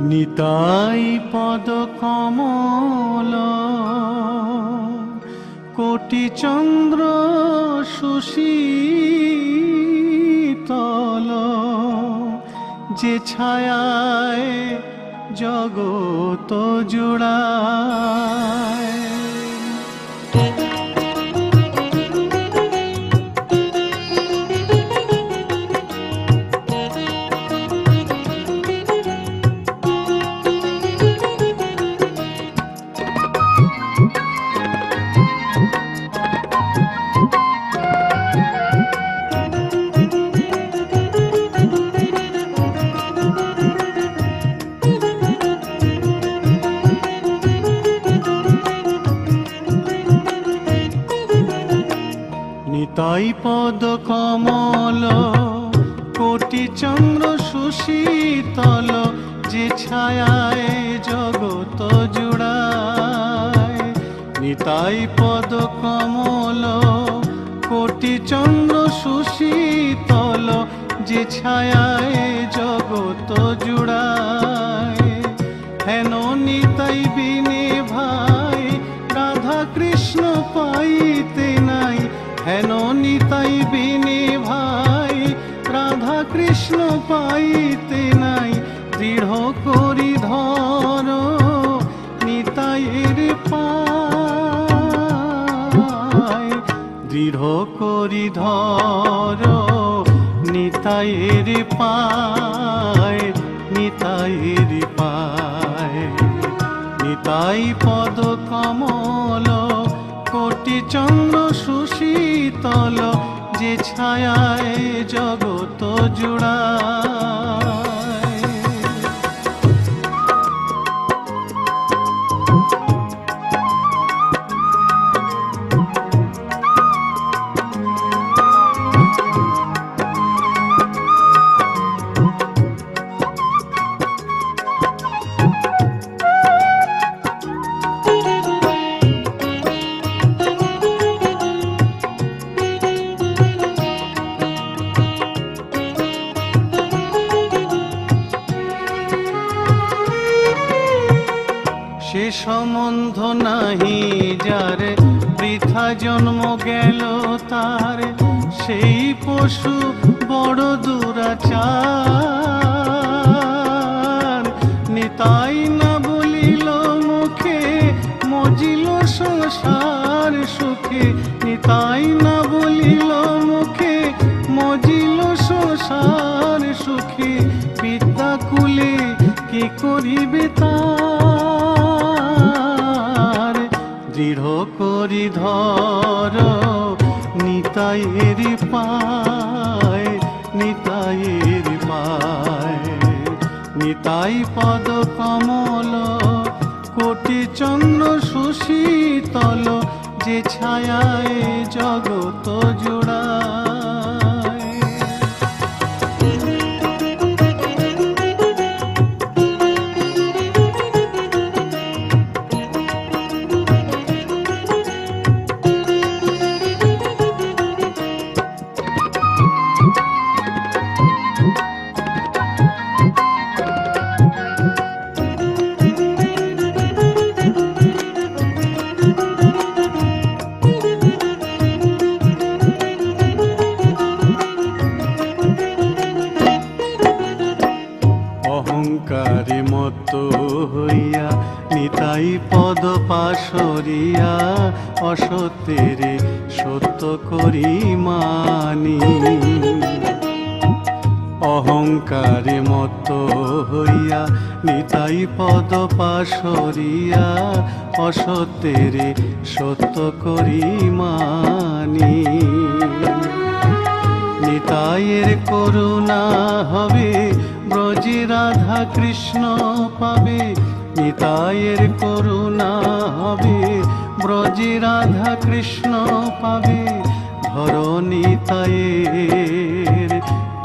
নিতাই পদ কমল কোটি চন্দ্র সুশীতল, যে ছায়ায় জগত জুড়ায়। নিতাই পদ কমল কোটি চন্দ্র সুশীতল, যে ছায়ায় জগত জুড়ায়। নিতাই পদ কমল কোটি চন্দ্র সুশীতল, যে ছায়ায় জগত জুড়ায়। হেন নিতাই বিনে ভাই রাধা কৃষ্ণ পাইতে নাই, হেন নিতাই বিনে ভাই রাধা কৃষ্ণ পাইতে নাই। দৃঢ় করি ধর নিতাইয়ের পায়, দৃঢ় করি ধর নিতাইয়ের পায়, নিতাইয়ের পায়। নিতাই পদ কমল কোটি চন্দ্র সুশীতল, যে ছায়ায় জগত জুড়ায়। সে সম্বন্ধ নাহি যার, বৃথা জন্ম গেল তার। সেই পশু বড় দুরাচার, নিতাই না বলিল মুখে মজিল সংসার সুখে। নিতাই না বলিল মুখে মজিল সংসার সুখে। বিদ্যাকুলে কি করিবে তার, দৃঢ় করি ধর নিতাইয়ের পায়, নিতাইয়ের পায়। নিতাই পদ কমল কোটি চন্দ্র সুশীতল, যে ছায়ায় জগত জুড়ায়। অহংকারে মত্ত হইয়া নিতাই পদ পাশরিয়া, অসত্যের সত্য করি মানি। অহংকারে মত্ত হইয়া নিতাই পদ পাশরিয়া, অসত্যের সত্য করি মানি। নিতাইয়ের করুণা হবে ব্রজে রাধা কৃষ্ণ পাবে। নিতাইয়ের করুণা হবে ব্রজে রাধা কৃষ্ণ পাবে। ধর নিতাইয়ের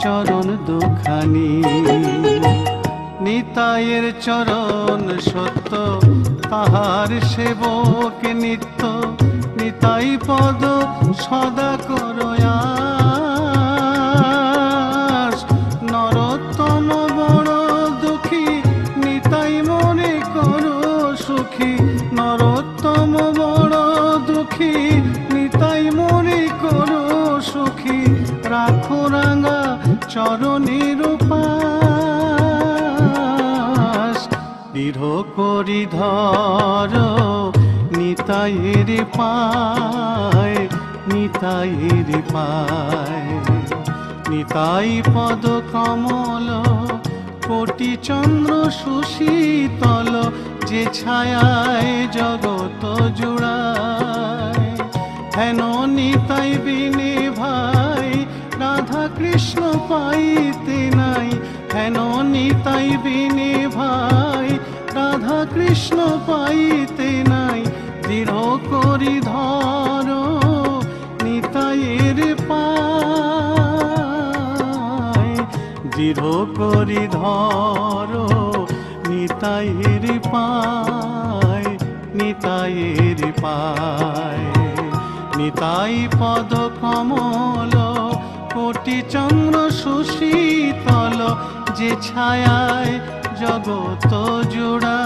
চরণ দুখানি, নিতাইয়ের চরণ সত্য তাহার সেবক নিত্য। নিতাই পদ সদা করয়া, নরোত্তম বড় দুঃখী নিতাই চরণের পাশ দৃঢ় করি ধর নিতাইয়ের পায়, নিতাইয়ের পায়। নিতাই পদ কমল কোটি চন্দ্র সুশীতল, যে ছায়ায় জগৎ জুড়ায়। হেন নিতাই বিনে ভাই রাধা কৃষ্ণ পাইতে নাই, হেন নিতাই বিনে ভাই রাধা কৃষ্ণ পাইতে নাই। দৃঢ় করি ধর নিতাইয়ের পায়, দৃঢ় করি ধর নিতাইয়ের পায়, নিতাইয়ের পায়। নিতাই পদ কমল কোটি চন্দ্র সুশীতল, যে ছায়ায় জগৎ জোড়া।